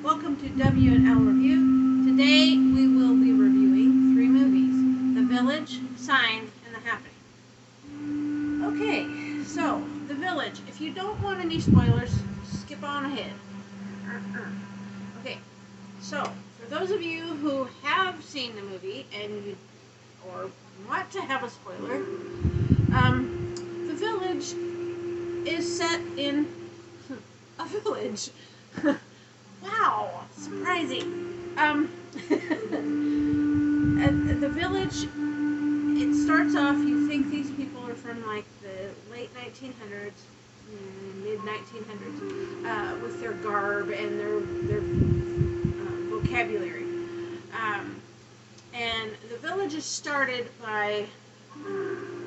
Welcome to W&L Review. Today we will be reviewing 3 movies: The Village, Signs, and The Happening. Okay, so The Village. If you don't want any spoilers, skip on ahead. Okay, so for those of you who have seen the movie or want to have a spoiler, The Village is set in a village. Wow, surprising. At the village, it starts off, you think these people are from like the late 1900s, mid 1900s, with their garb and their vocabulary. And the village is started by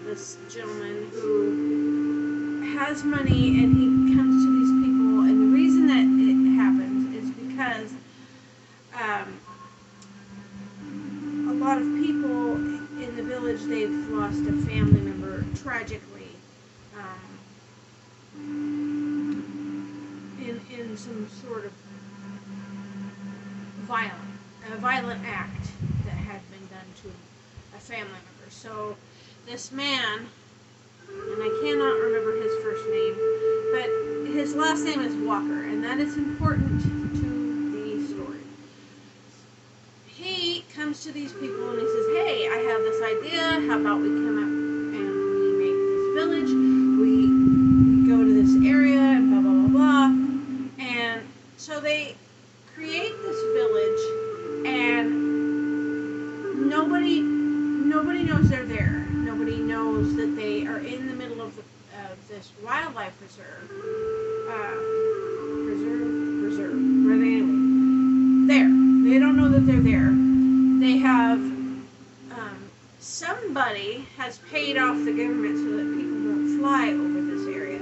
this gentleman who has money, and he comes to these people, and the reason that it happens is because a lot of people in the village, they've lost a family member tragically in some sort of violent act that had been done to a family member. So this man, and I cannot remember his first name, but his last name is Walker, and that is important to the story. He comes to these people and he says, "Hey, I have this idea. How about we come up and we make this village? We go to this area and blah, blah, blah, blah." And so they create this village, and nobody knows they're there. Nobody knows that they are in the middle of this wildlife reserve. Where they anyway? There. They don't know that they're there. They have somebody has paid off the government so that people don't fly over this area,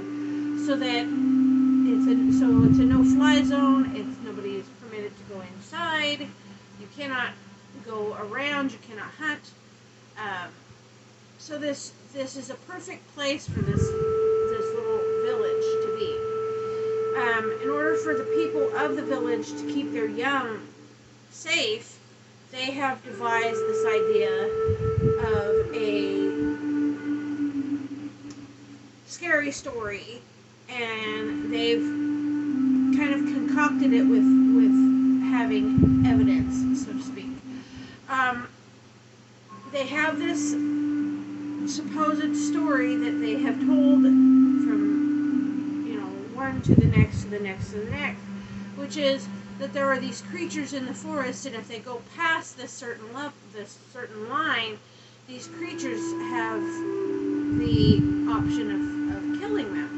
so that it's a no-fly zone. Nobody is permitted to go inside. You cannot go around. You cannot hunt. So this is a perfect place for this little village to be. In order for the people of the village to keep their young safe, they have devised this idea of a scary story, and they've kind of concocted it with having evidence, so to speak. They have this supposed story that they have told from, one to the next, to the next, to the next, which is that there are these creatures in the forest, and if they go past this certain line, these creatures have the option of killing them.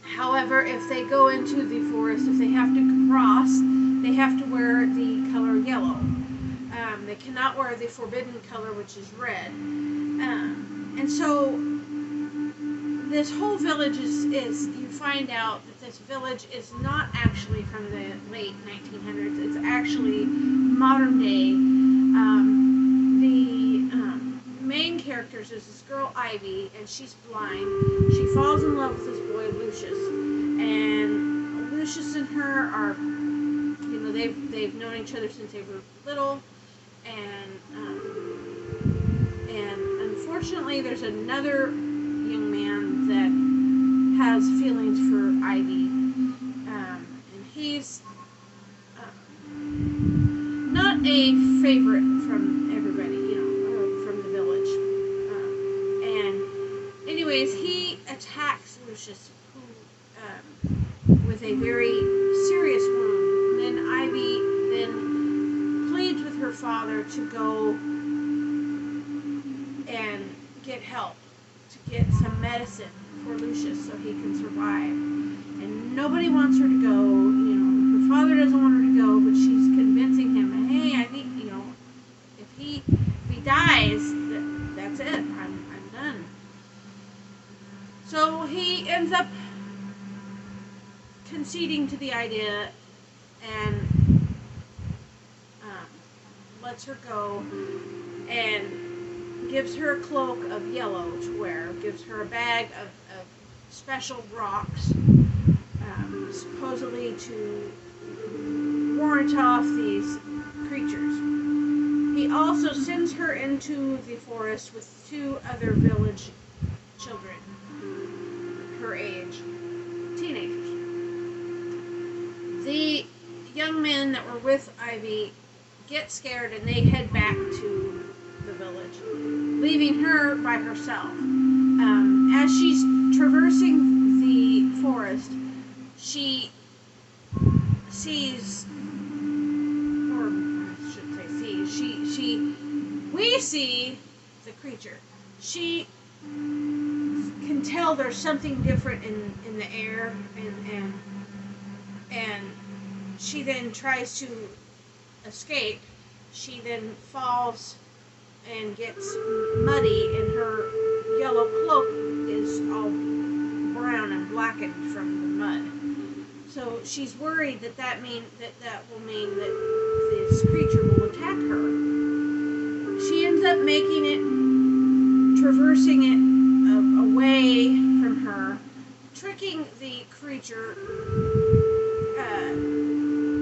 However, if they go into the forest, if they have to cross, they have to wear the color yellow. They cannot wear the forbidden color, which is red. And so this whole village is you find out that this village is not actually from the late 1900s. It's actually modern day. The main characters is this girl, Ivy, and she's blind. She falls in love with this boy, Lucius. And Lucius and her are, they've known each other since they were little. And unfortunately, there's another young man that has feelings for Ivy, and he's not a favorite from everybody, from the village. And anyways, he attacks Lucius, with a very serious wound. And then Ivy pleads with her father to go and get help, to get some medicine for Lucius so he can survive. And nobody wants her to go. Her father doesn't want her to go, but she's convincing him, "Hey, I think, if he dies, that's it. I'm done." So he ends up conceding to the idea and lets her go, and gives her a cloak of yellow to wear, gives her a bag of special rocks, supposedly supposedly to warrant off these creatures. He also sends her into the forest with 2 other village children, her age, teenagers. The young men that were with Ivy get scared and they head back to the village, leaving her by herself. As she's traversing the forest, she sees, or I should say sees, we see the creature. She can tell there's something different in the air, and she then tries to escape. She then falls and gets muddy, and her yellow cloak is all brown and blackened from the mud. So she's worried that will mean that this creature will attack her. She ends up making it, traversing it away from her, tricking the creature,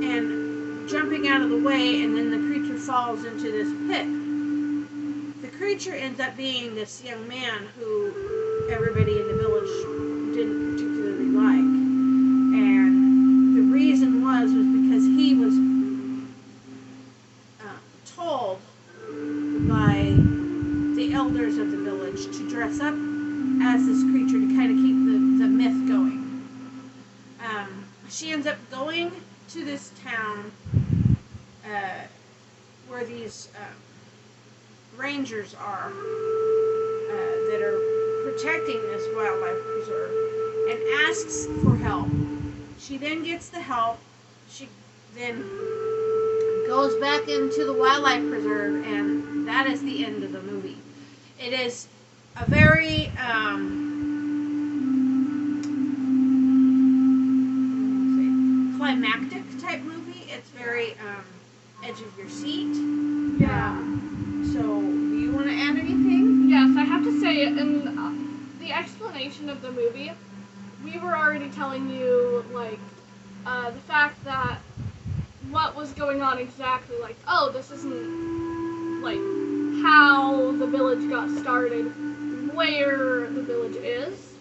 and jumping out of the way, and then the creature falls into this pit. The creature ends up being this young man who everybody in the village didn't particularly like. And the reason was because he was told by the elders of the village to dress up as this creature to kind of keep the myth going. She ends up going to this town where these rangers are that are protecting this wildlife preserve, and asks for help. She then gets the help. She then goes back into the wildlife preserve, and that is the end of the movie. It is a very climactic type movie. It's very edge of your seat. Yeah. So, do you want to add anything? Yes, I have to say, in the explanation of the movie, we were already telling you, like, the fact that what was going on exactly, like, oh, this isn't, like, how the village got started, where the village is,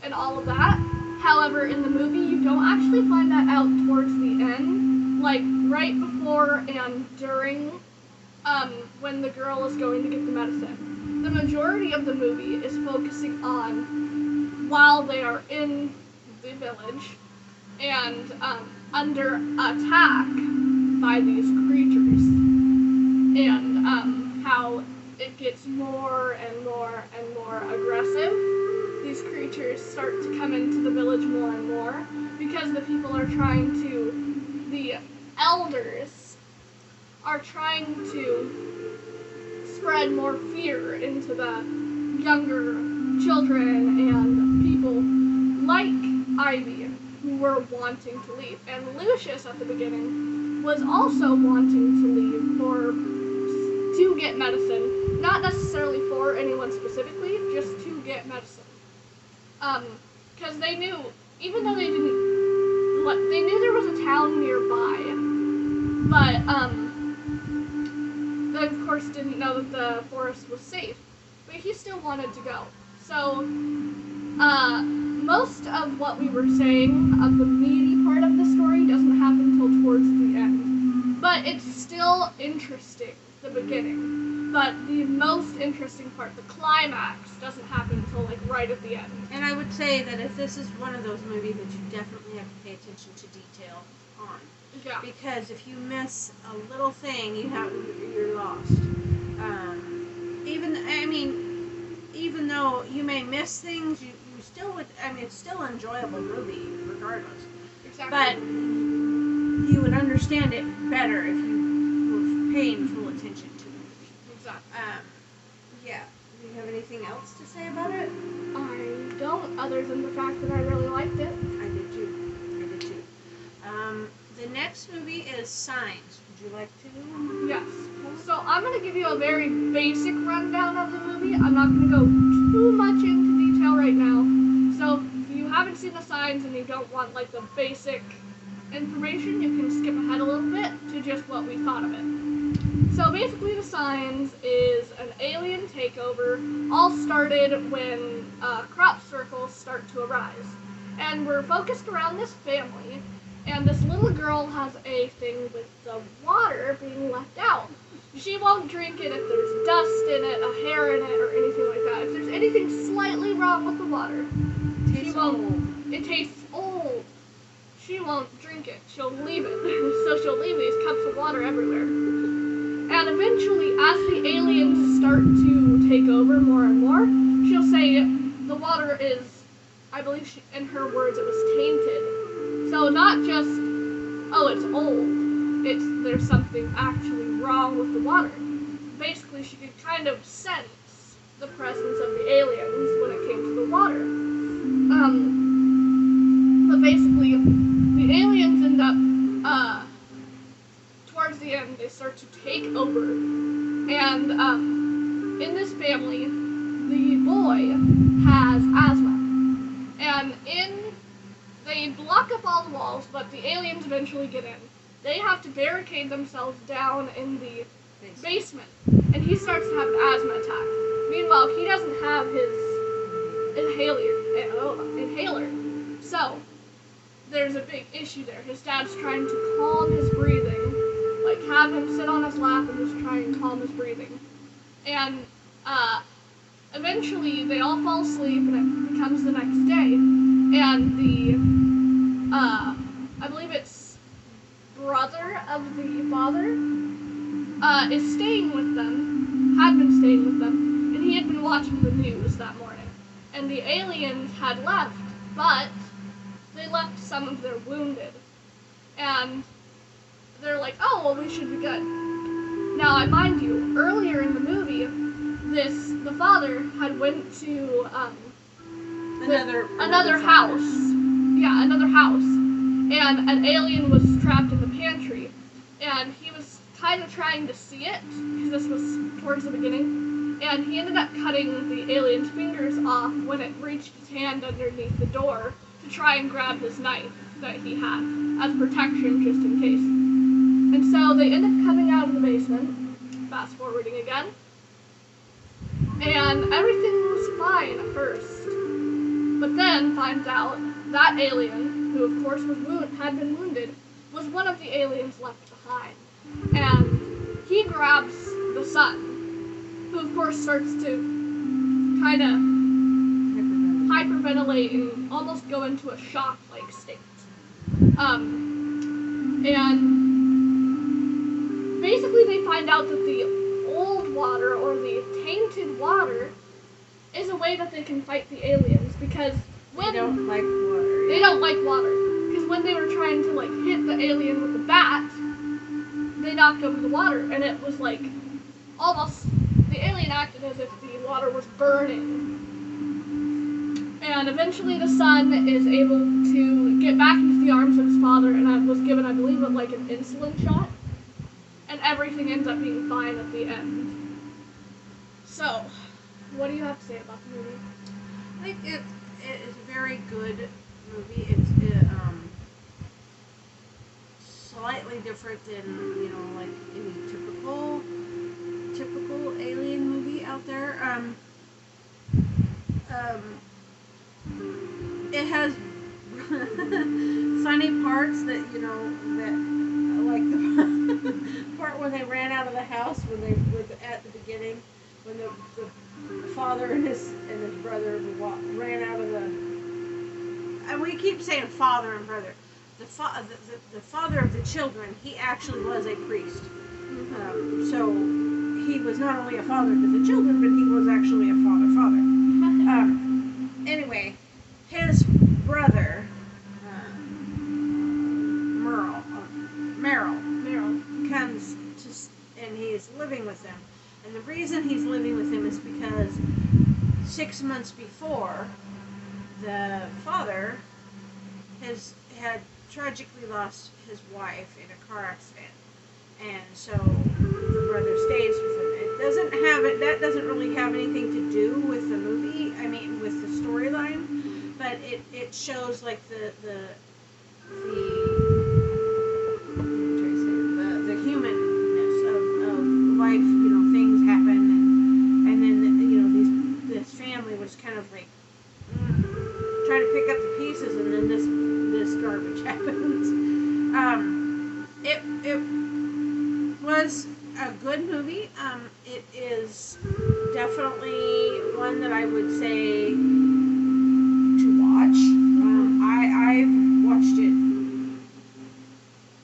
and all of that. However, in the movie, you don't actually find that out towards the end, like, right before and during, when the girl is going to get the medicine. The majority of the movie is focusing on while they are in the village and under attack by these creatures, and how it gets more and more and more aggressive. These creatures start to come into the village more and more because the people are trying to, the elders are trying to spread more fear into the younger children and people like Ivy who were wanting to leave. And Lucius at the beginning was also wanting to leave to get medicine, not necessarily for anyone specifically, just to get medicine. Because they knew, even though they knew there was a town nearby, but they of course didn't know that the forest was safe, but he still wanted to go. So, most of what we were saying of the meaty part of the story doesn't happen until towards the end. But it's still interesting, the beginning. But the most interesting part, the climax, doesn't happen until like right at the end. And I would say that if this is one of those movies that you definitely have to pay attention to detail on. Yeah. Because if you miss a little thing, you're lost. Even though you may miss things, you still would. I mean, it's still an enjoyable movie, regardless. Exactly. But you would understand it better if you were paying full attention to the movie. Exactly. Yeah. Do you have anything else to say about it? I don't, other than the fact that I really liked it. I did too. The next movie is Signs. Would you like to? Yes. So I'm going to give you a very basic rundown of the movie. I'm not going to go too much into detail right now. So if you haven't haven't seen the signs and you don't want like the basic information, you can skip ahead a little bit to just what we thought of it. So basically the signs is an alien takeover, all started when crop circles start to arise. And we're focused around this family, and this little girl has a thing with the water being left out. She won't drink it if there's dust in it, a hair in it, or anything like that. If there's anything slightly wrong with the water, she won't. It tastes old. She won't drink it. She'll leave it. So she'll leave these cups of water everywhere. And eventually, as the aliens start to take over more and more, she'll say the water is, I believe in her words, it was tainted. So not just, oh, it's old. There's something actually wrong with the water. Basically, she could kind of sense the presence of the aliens when it came to the water. But basically, the aliens end up, towards the end, they start to take over. And in this family, the boy has asthma. And they block up all the walls, but the aliens eventually get in. They have to barricade themselves down in the basement, and he starts to have an asthma attack. Meanwhile, he doesn't have his inhaler. So, there's a big issue there. His dad's trying to calm his breathing, like have him sit on his lap and just try and calm his breathing. And eventually they all fall asleep, and it becomes the next day, and the I believe it's brother of the father is staying with them, had been staying with them, and he had been watching the news that morning. And the aliens had left, but they left some of their wounded. And they're like, oh, well, we should be good. Now, I mind you, earlier in the movie, the father had went to another house. Yeah, another house. And an alien was trapped in the pantry. And he was kind of trying to see it, because this was towards the beginning. And he ended up cutting the alien's fingers off when it reached his hand underneath the door to try and grab his knife that he had as protection, just in case. And so they end up coming out of the basement, fast forwarding again. And everything was fine at first. But then finds out that alien, who of course had been wounded, was one of the aliens left behind. And he grabs the son, who of course starts to kind of hyperventilate and almost go into a shock-like state. And basically they find out that the old water, or the tainted water, is a way that they can fight the aliens, because when they don't like water. They don't like water. Because when they were trying to hit the alien with the bat, they knocked over the water, and it was almost, the alien acted as if the water was burning. And eventually the son is able to get back into the arms of his father, and was given, I believe, an insulin shot. And everything ends up being fine at the end. So, what do you have to say about the movie? I think it is a very good movie. It's slightly different than any typical alien movie out there. It has funny parts that like the part when they ran out of the house at the beginning, when the father and his brother ran out of the. And we keep saying father and brother. The father of the children, he actually was a priest. So he was not only a father to the children, but he was actually a father. Anyway, his brother, Merrill, comes to, and he is living with them. And the reason he's living with them is because 6 months before, the father had tragically lost his wife in a car accident, and so the brother stays with him. That doesn't really have anything to do with the movie. I mean, with the storyline, but it shows like the humanness of life. You know, things happen, and then you know this family was kind of like trying to pick up the pieces, and then this garbage happens. It was a good movie. It is definitely one that I would say to watch. I've watched it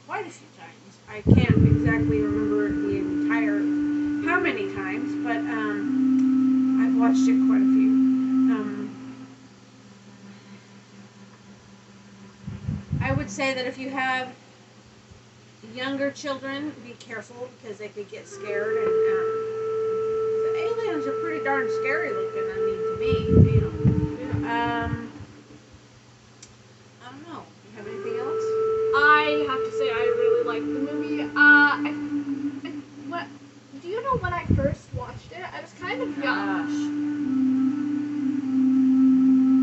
quite a few times. I can't exactly remember the entire how many times, but I've watched it quite a few. I would say that if you have younger children, be careful because they could get scared, and the aliens are pretty darn scary looking. I mean, to me, you know. I don't know. You have anything else? I have to say I really liked the movie. What? Do you know when I first watched it? I was kind of young. Gosh,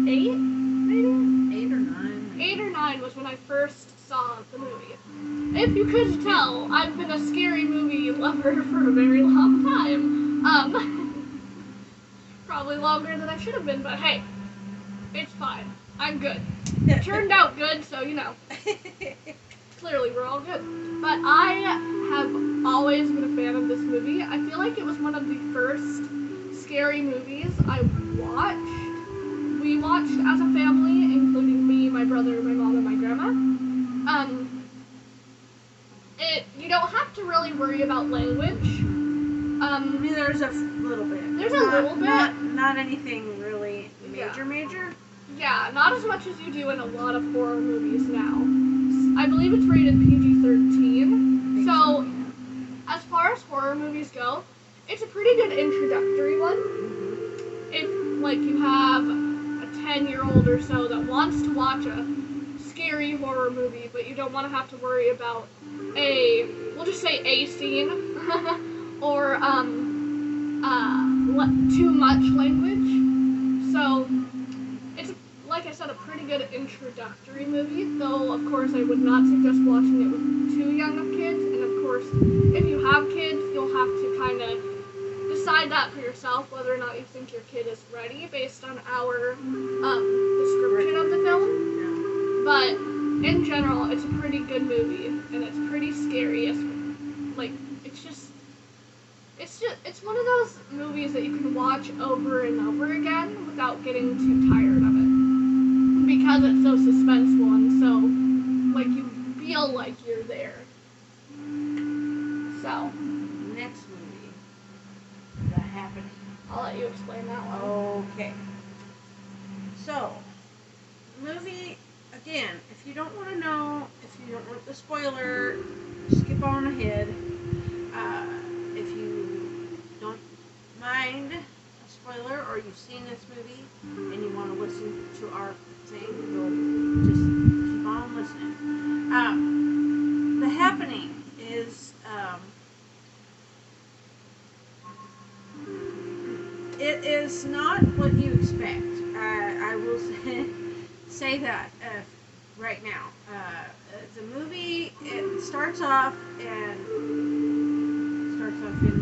8, maybe. 8 or 9. 8 or 9 was when I first saw the movie. If you could tell, I've been a scary movie lover for a very long time. Probably longer than I should have been, but hey, it's fine. I'm good. It turned out good, so you know. Clearly, we're all good. But I have always been a fan of this movie. I feel like it was one of the first scary movies I watched. We watched as a family, including me, my brother, my mom, and my grandma. You don't have to really worry about language. I mean, there's a little bit. There's a little bit. Not anything really major. Yeah, not as much as you do in a lot of horror movies now. I believe it's rated PG-13. So, as far as horror movies go, it's a pretty good introductory one. If, like, you have a 10-year-old or so that wants to watch a scary horror movie, but you don't want to have to worry about we'll just say a scene, or, too much language. So, it's, like I said, a pretty good introductory movie, though, of course, I would not suggest watching it with too young of kids, and of course, if you have kids, you'll have to kind of decide that for yourself, whether or not you think your kid is ready based on our description of the film. But in general, it's a pretty good movie, and it's pretty scary. It's one of those movies that you can watch over and over again without getting too tired of it, because it's so suspenseful and so, like, you feel like you're there. So, Next movie, The Happening. I'll let you explain that one. Okay. So, movie, again, if you don't want to know, if you don't want the spoiler, skip on ahead. If you don't mind a spoiler, or you've seen this movie and you want to listen to our thing, you'll just keep on listening. The Happening is it is not what you expect. I will say that right now. The movie, it starts off in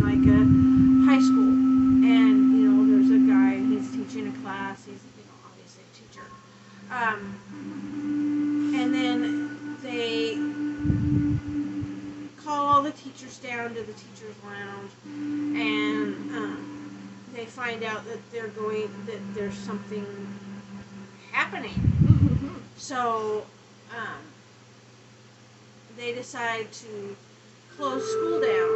like a high school, and you know there's a guy, he's teaching a class. He's obviously a teacher, and then they call all the teachers down to the teachers' lounge, and they find out that there's something happening. So they decide to close school down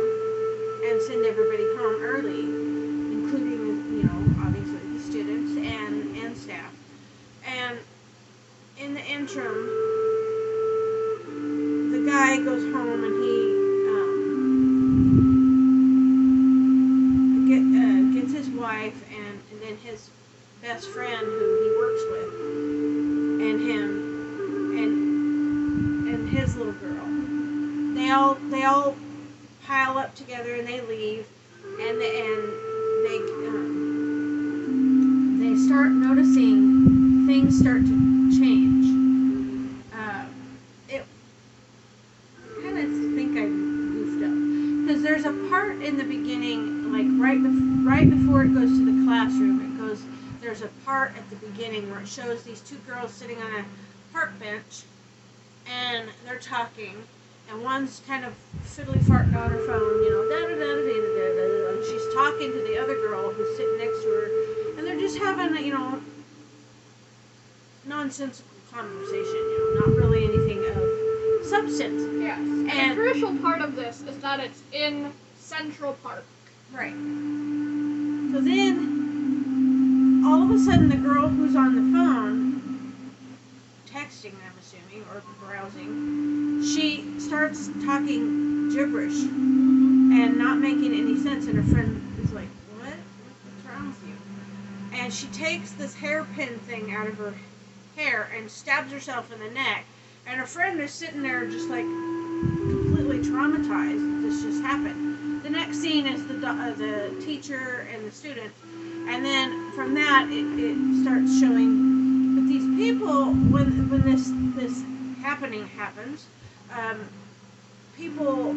and send everybody home early, including, obviously the students and staff. And in the interim, the guy goes home and he gets his wife and then his best friend who he works with, and him and his little girl. They all pile up together and they leave, and they start noticing things things start to change. It kind of think I goofed up because there's a part in the beginning, like right before it goes to the classroom. There's a part at the beginning where it shows these two girls sitting on a park bench, and they're talking, and one's kind of fiddly farting on her phone, da da da da da da da, and she's talking to the other girl who's sitting next to her, and they're just having nonsensical conversation, not really anything of substance. Yes. And the crucial part of this is that it's in Central Park. Right. So then, all of a sudden, the girl who's on the phone, texting, I'm assuming, or browsing, she starts talking gibberish and not making any sense, and her friend is like, what? What's wrong with you? And she takes this hairpin thing out of her hair and stabs herself in the neck, and her friend is sitting there just like completely traumatized that this just happened. The next scene is the teacher and the student, and then from that it starts showing that these people, when this happening happens, people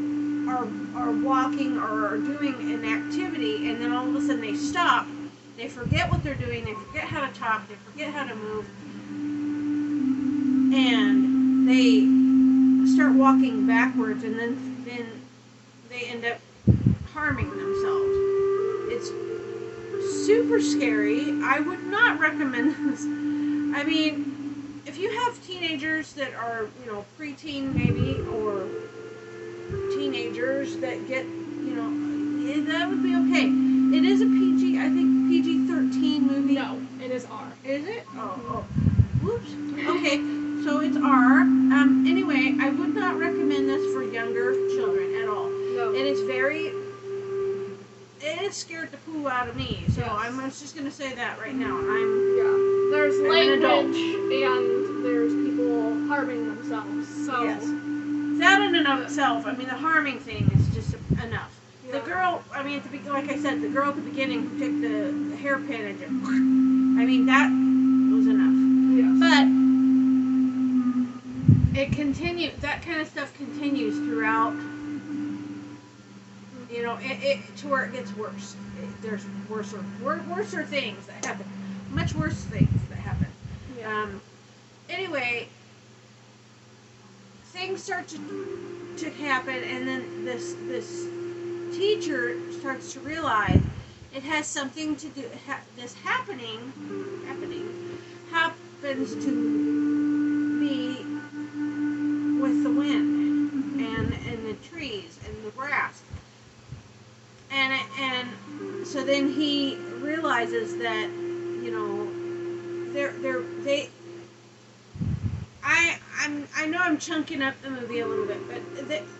are walking or are doing an activity, and then all of a sudden they stop, they forget what they're doing, they forget how to talk, they forget how to move, and they start walking backwards, and then they end up harming themselves. It's super scary. I would not recommend this. I mean, if you have teenagers that are, preteen maybe, or teenagers that get, that would be okay. It is a PG, I think PG-13 movie. No, it is R. Is it? Oh. Whoops. Okay, so it's R. Anyway, I would not recommend this for younger children at all. No. And it scared the poo out of me. So yes. I'm just going to say that right now. There's language and there's people harming themselves. So yes. That in and of itself, I mean, the harming thing is just enough. Yeah. The girl, I mean, like I said, the girl at the beginning who took the hairpin and just, I mean, that was enough. Yes. But it continues, that kind of stuff continues throughout, to where it gets worse. There's worser things that happen. Much worse things that happen. Yeah. Anyway, things start to happen, and then this teacher starts to realize it has something to do. This happening happens to be with the wind and the trees and the grass, and so then he realizes that I know I'm chunking up the movie a little bit, but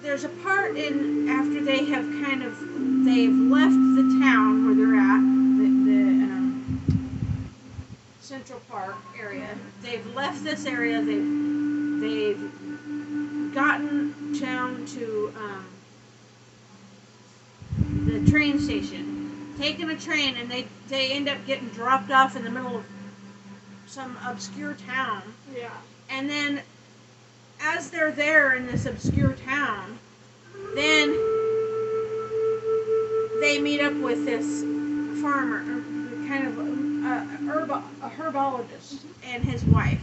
there's a part in after they've left the town where they're at, the Central Park area. They've left this area. They've gotten down to the train station, taken a train, and they end up getting dropped off in the middle of some obscure town. Yeah. And then, as they're there in this obscure town, then they meet up with this farmer, kind of a herbologist, and his wife.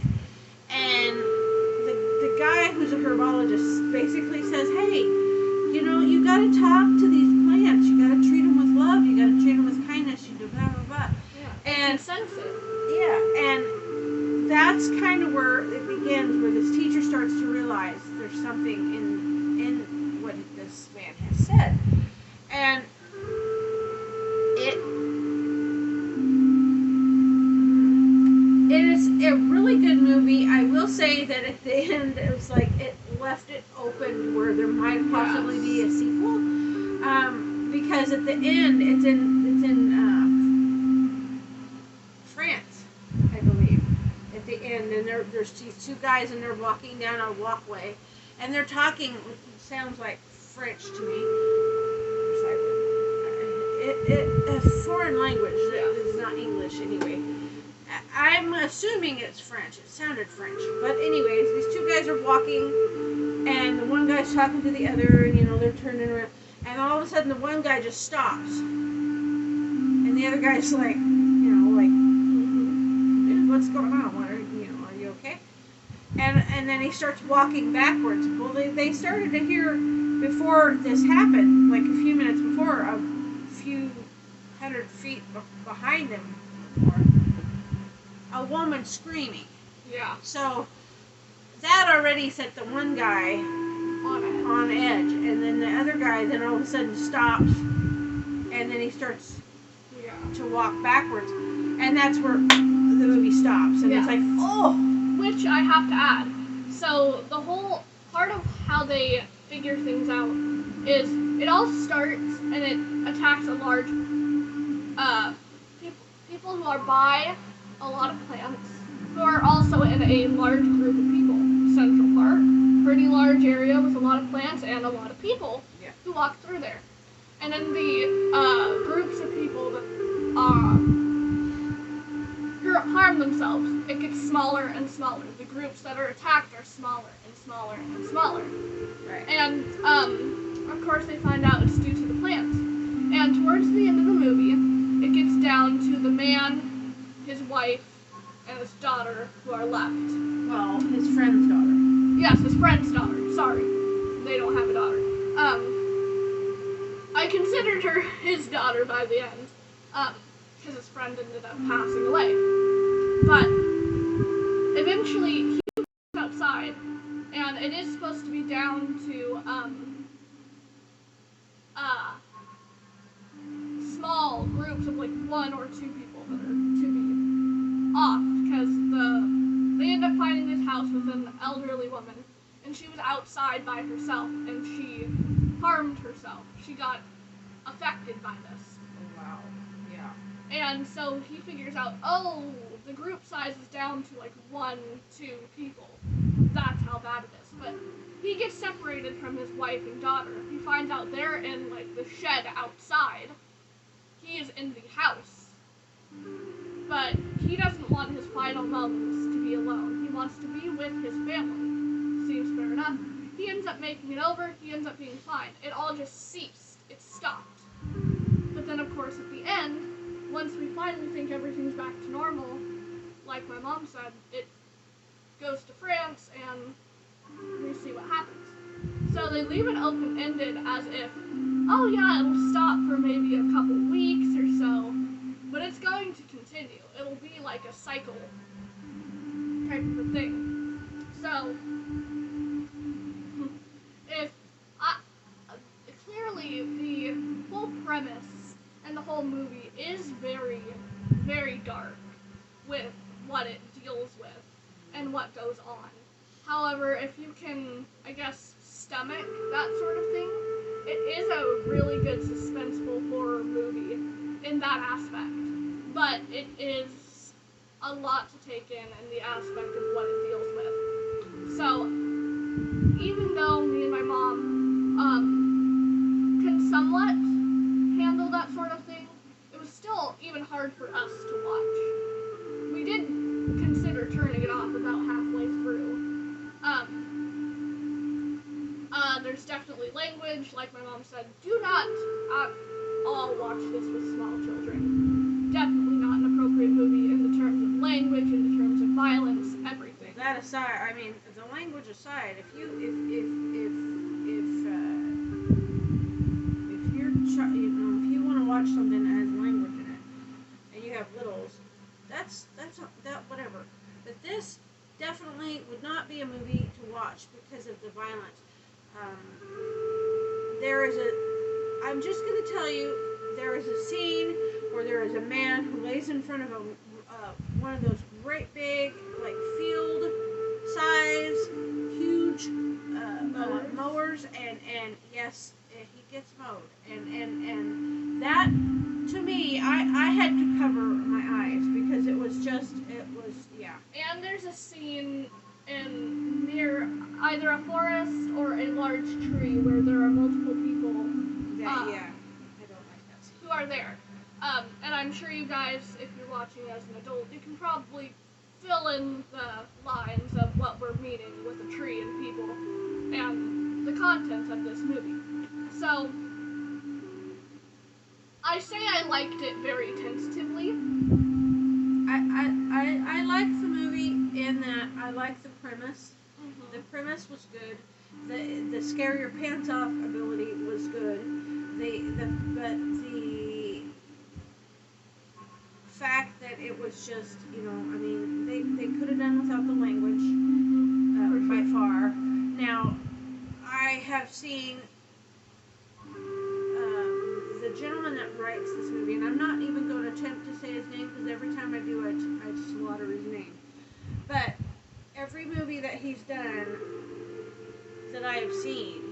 And the guy who's a herbologist basically says, hey, you got to talk to these plants. You got to treat them with love. You got to treat them with kindness. You do blah, blah, blah. Yeah. And sensitive. Yeah, and that's kind of where it begins, where this teacher starts to realize there's something in what this man has said. And it is a really good movie. I will say that at the end, it was like it left it open where there might possibly be a sequel. Because at the end, it's in France, I believe. At the end, and there's these two guys, and they're walking down a walkway, and they're talking. It sounds like French to me. A foreign language. It's not English anyway. I'm assuming it's French. It sounded French. But anyways, these two guys are walking, and the one guy's talking to the other, and they're turning around, and all of a sudden the one guy just stops, and the other guy's like, what's going on? Are you okay? And then he starts walking backwards. Well, they started to hear before this happened, like a few minutes before, a few hundred feet behind them, a woman screaming. Yeah. So that already set the one guy on edge, and then the other guy then all of a sudden stops, and then he starts to walk backwards, and that's where the movie stops, and it's like, oh. Which I have to add. So the whole part of how they figure things out is it all starts and it attacks a large people who are by a lot of plants, who are also in a large group of people. Central Park, pretty large area with a lot of plants and a lot of people who walk through there. And then the groups of people that harm themselves, it gets smaller and smaller. The groups that are attacked are smaller and smaller and smaller. Right. And of course they find out it's due to the plants. And towards the end of the movie, it gets down to the man, his wife, and his daughter who are left. Well, his friend's daughter. Yes, his friend's daughter. Sorry. They don't have a daughter. I considered her his daughter by the end, because his friend ended up passing away. But eventually he goes outside, and it is supposed to be down to small groups of like one or two people that are to be off, because they end up finding this house with an elderly woman, and she was outside by herself, and she harmed herself. She got affected by this. Oh, wow. Yeah. And so he figures out, the group size is down to like 1, 2 people. That's how bad it is. But he gets separated from his wife and daughter. He finds out they're in like the shed outside. He is in the house. But he doesn't want his final moments to be alone. He wants to be with his family. Seems fair enough. He ends up making it over. He ends up being fine. It all just ceased. It stopped. But then, of course, at the end, once we finally think everything's back to normal, like my mom said, it goes to France and we see what happens. So they leave it open-ended as if, it'll stop for maybe a couple weeks or so, but it's going to continue. It'll be like a cycle type of a thing. So, clearly the whole premise and the whole movie is very, very dark with what it deals with and what goes on. However, if you can, stomach that sort of thing, it is a really good suspenseful horror movie in that aspect. But it is a lot to take in the aspect of what it deals with. So, even though me and my mom can somewhat handle that sort of thing, it was still even hard for us to watch. We did consider turning it off about halfway through. There's definitely language, like my mom said, do not at all watch this with small children. Definitely not an appropriate movie in the terms of language, in the terms of violence, everything. That aside, the language aside, if your child, if you want to watch something that has language in it, and you have littles, that's whatever. But this definitely would not be a movie to watch because of the violence. I'm just going to tell you, there is a scene where there is a man who lays in front of one of those great big, like field size, huge mowers, and yes, he gets mowed, and that, to me, I had to cover my eyes because it was yeah. And there's a scene near either a forest or a large tree where there are multiple people I don't like that scene. who are there. And I'm sure you guys, if you're watching as an adult, you can probably fill in the lines of what we're meaning with the tree and people and the contents of this movie. So, I say I liked it very tentatively. I liked the movie in that I liked the premise. Mm-hmm. The premise was good. The scare your pants off ability was good. But the fact that it was just, they could have done without the language by far. Now, I have seen the gentleman that writes this movie, and I'm not even going to attempt to say his name because every time I do, I slaughter his name. But every movie that he's done that I have seen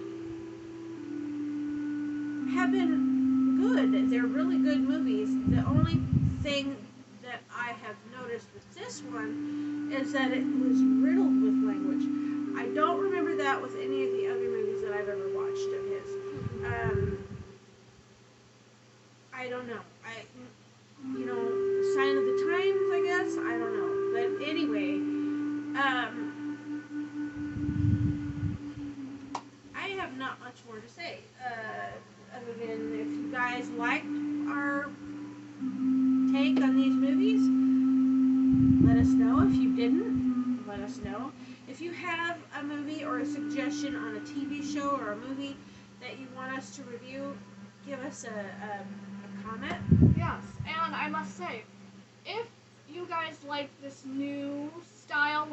have been good. They're really good movies. The only thing that I have noticed with this one is that it was riddled with language. I don't remember that with any of the other movies that I've ever watched of his. I don't know. Sign of the times, I guess. I don't know. But anyway, I have not much more to say. Other than if you guys liked our take on these movies, let us know. If you didn't, let us know. If you have a movie or a suggestion on a TV show or a movie that you want us to review, give us a comment. Yes, and I must say, if you guys like this new style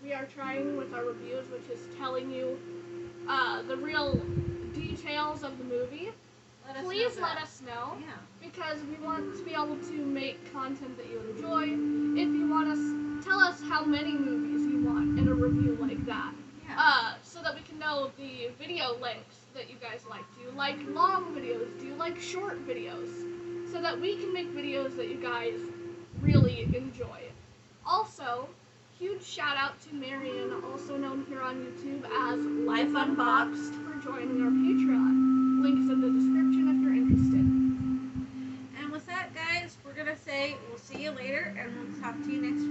we are trying with our reviews, which is telling you the real details of the movie, please let us know. Yeah. Because we want to be able to make content that you enjoy. If you want us, tell us how many movies you want in a review like that. Yeah. So that we can know the video lengths that you guys like. Do you like long videos? Do you like short videos? So that we can make videos that you guys really enjoy. Also, huge shout out to Marion, also known here on YouTube as Life Unboxed, for joining our Patreon. Links in the description if you're interested. And with that, guys, we're going to say we'll see you later, and we'll talk to you next week.